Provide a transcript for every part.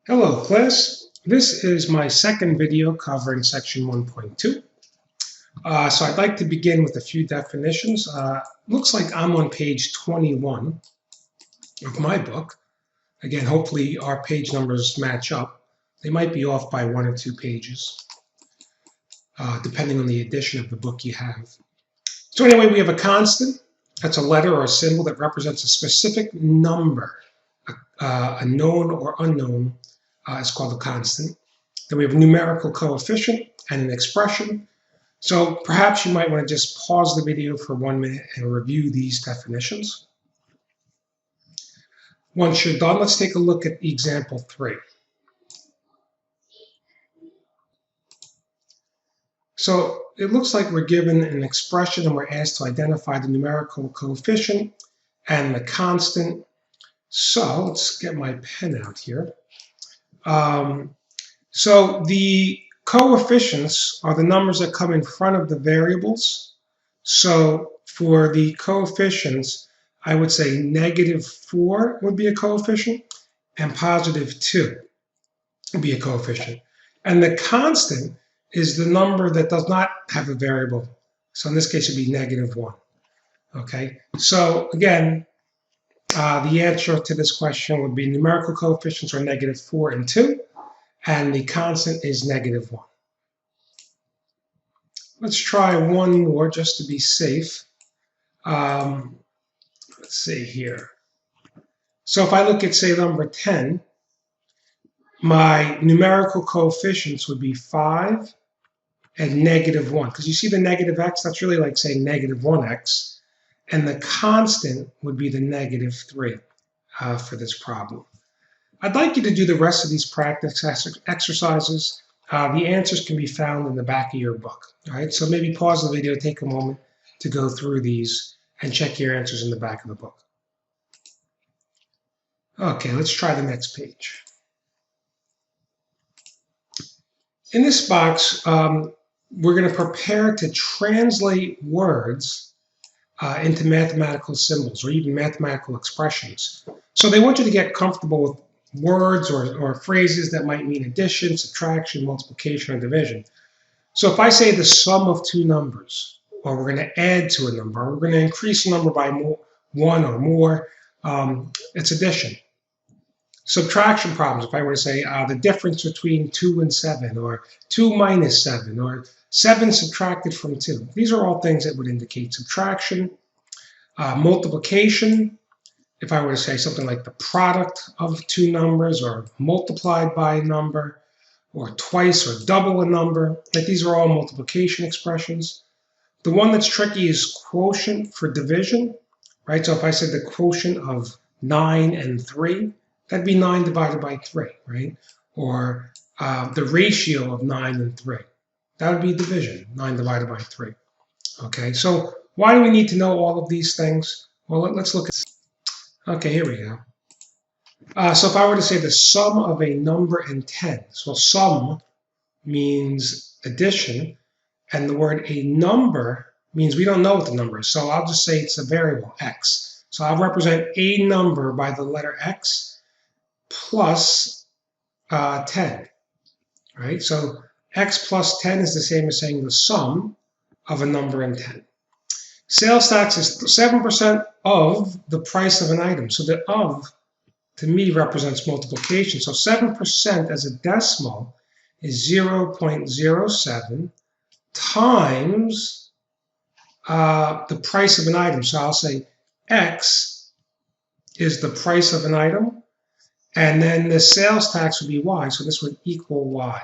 Hello class, this is my second video covering section 1.2. So I'd like to begin with a few definitions. Looks like I'm on page 21 of my book. Again, hopefully our page numbers match up. They might be off by 1 or 2 pages, depending on the edition of the book you have. So anyway, we have a constant. That's a letter or a symbol that represents a specific number, a known or unknown. Is called a constant. Then we have a numerical coefficient and an expression. So perhaps you might want to just pause the video for 1 minute and review these definitions. Once you're done, let's take a look at example 3. So it looks like we're given an expression and we're asked to identify the numerical coefficient and the constant. So let's get my pen out here. So the coefficients are the numbers that come in front of the variables. So for the coefficients, I would say -4 would be a coefficient and +2 would be a coefficient. And the constant is the number that does not have a variable. So in this case, it would be -1. Okay, so again, the answer to this question would be numerical coefficients are -4 and 2, and the constant is -1. Let's try one more just to be safe. Let's see here. So if I look at, say, number 10, my numerical coefficients would be 5 and -1. Because you see the negative x, that's really like saying -1x. And the constant would be the -3 for this problem. I'd like you to do the rest of these practice exercises. The answers can be found in the back of your book. All right, so maybe pause the video, take a moment to go through these and check your answers in the back of the book. Okay, let's try the next page. In this box, we're going to prepare to translate words into mathematical symbols or even mathematical expressions. So they want you to get comfortable with words or phrases that might mean addition, subtraction, multiplication, or division. So if I say the sum of two numbers, or we're going to add to a number, or we're going to increase a number by 1 or more, it's addition. Subtraction problems, if I were to say the difference between 2 and 7, or 2 minus 7, or 7 subtracted from 2. These are all things that would indicate subtraction. Multiplication, if I were to say something like the product of two numbers, or multiplied by a number, or twice or double a number, like these are all multiplication expressions. The one that's tricky is quotient for division, right? So if I said the quotient of 9 and 3, that'd be 9 divided by 3, right? Or the ratio of 9 and 3. That would be division, 9 divided by 3. Okay, so why do we need to know all of these things? Well, let's look at this. Okay, here we go. So if I were to say the sum of a number and 10, so sum means addition, and the word a number means we don't know what the number is. So I'll just say it's a variable, x. So I'll represent a number by the letter x plus 10, right? So x plus 10 is the same as saying the sum of a number and 10. Sales tax is 7% of the price of an item. So the of, to me, represents multiplication. So 7% as a decimal is 0.07 times the price of an item. So I'll say x is the price of an item, and then the sales tax would be y, so this would equal y.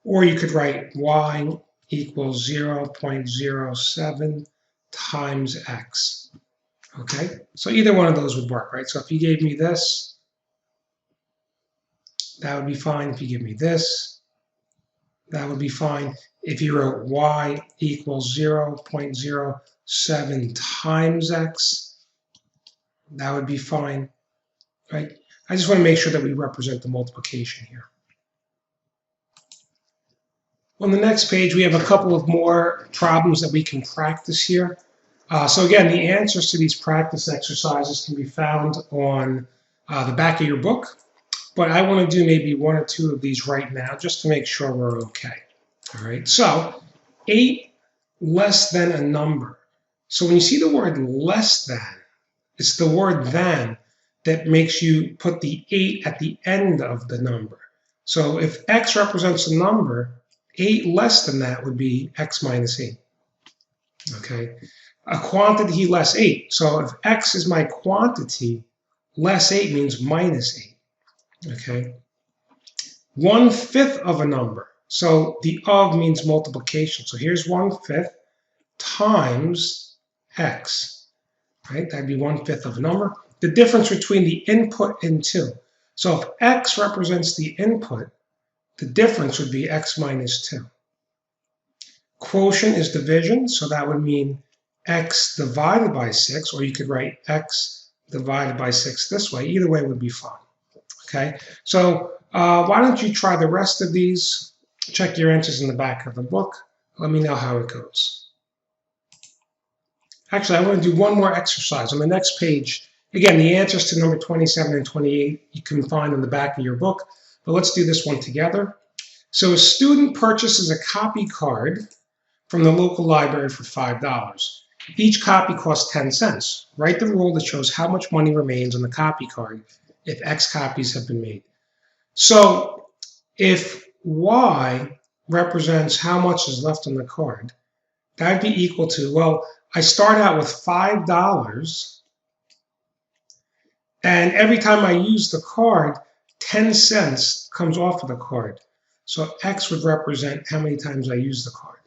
Or you could write y equals 0.07 times x. Okay, so either one of those would work, right? So if you gave me this, that would be fine. If you give me this, that would be fine. If you wrote y equals 0.07 times x, that would be fine, right? I just want to make sure that we represent the multiplication here. On the next page, we have a couple of more problems that we can practice here. So again, the answers to these practice exercises can be found on the back of your book. but I want to do maybe 1 or 2 of these right now just to make sure we're okay. All right, so 8 less than a number. So when you see the word less than, it's the word than that makes you put the 8 at the end of the number. So if x represents a number, 8 less than that would be x minus 8. Okay, a quantity less 8. So if x is my quantity, less 8 means minus 8. Okay, 1/5 of a number. So the of means multiplication. So here's 1/5 times x, right? That'd be 1/5 of a number. The difference between the input and 2. So if x represents the input, the difference would be x minus 2. Quotient is division, so that would mean x divided by 6, or you could write x divided by 6 this way. Either way would be fine. Okay, so why don't you try the rest of these? Check your answers in the back of the book. Let me know how it goes. Actually, I want to do one more exercise. On the next page, again, the answers to number 27 and 28 you can find in the back of your book, but let's do this one together. So a student purchases a copy card from the local library for $5. Each copy costs 10 cents. Write the rule that shows how much money remains on the copy card if X copies have been made. So if Y represents how much is left on the card, that would be equal to, well, I start out with $5, and every time I use the card, 10 cents comes off of the card. So X would represent how many times I use the card.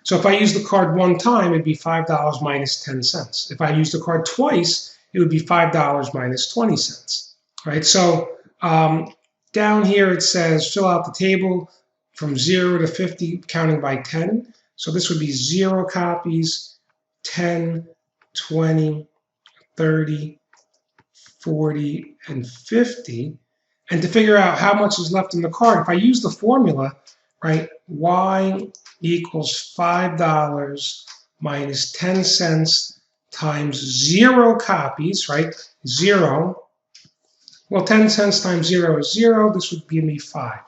So if I use the card one time, it'd be $5 minus 10 cents. If I use the card twice, it would be $5 minus 20 cents. Right? So down here it says fill out the table from 0 to 50, counting by 10. So this would be 0 copies, 10, 20, 30, 40, and 50. And to figure out how much is left in the card, if I use the formula, right, y equals $5 minus 10 cents times 0 copies, right, 0. Well, 10 cents times 0 is 0. This would give me 5.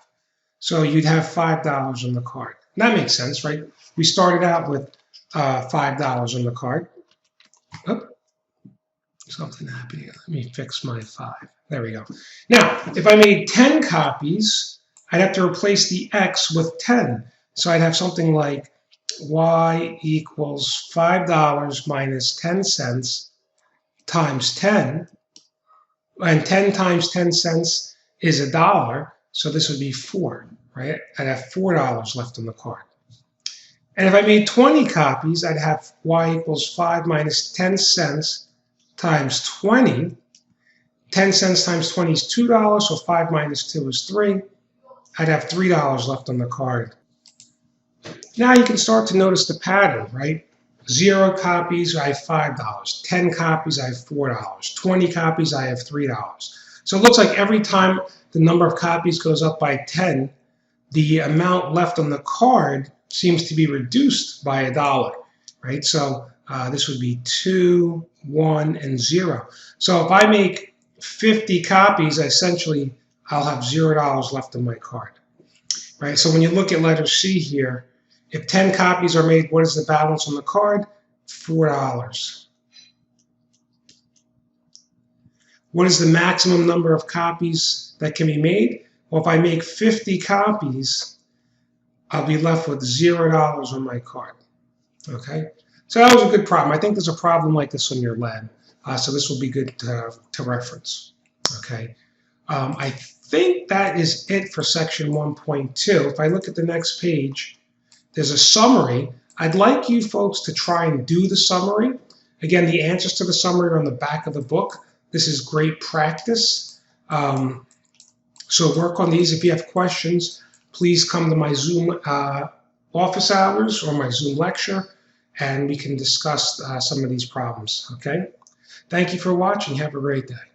So you'd have $5 on the card. And that makes sense, right? We started out with $5 on the card. Oh, something happened here. Let me fix my 5. There we go. Now, if I made 10 copies, I'd have to replace the x with 10. So I'd have something like y equals $5 minus 10 cents times 10. And 10 times 10 cents is $1. So this would be 4, right? I'd have $4 left on the card. And if I made 20 copies, I'd have y equals 5 minus 10 cents times 20. 10 cents times 20 is $2, so 5 minus 2 is 3. I'd have $3 left on the card. Now you can start to notice the pattern, right? 0 copies, I have $5. 10 copies, I have $4. 20 copies, I have $3. So it looks like every time the number of copies goes up by 10, the amount left on the card seems to be reduced by $1, right? So this would be 2, 1, and 0. So if I make 50 copies, essentially I'll have $0 left on my card, right? So when you look at letter C here, if 10 copies are made, what is the balance on the card? $4. What is the maximum number of copies that can be made? Well, if I make 50 copies, I'll be left with $0 on my card, okay? So that was a good problem. I think there's a problem like this in your lab, so this will be good to reference, okay? I think that is it for section 1.2. If I look at the next page, there's a summary. I'd like you folks to try and do the summary. Again, the answers to the summary are on the back of the book. This is great practice. So work on these. If you have questions, please come to my Zoom office hours or my Zoom lecture, and we can discuss some of these problems, okay? Thank you for watching. Have a great day.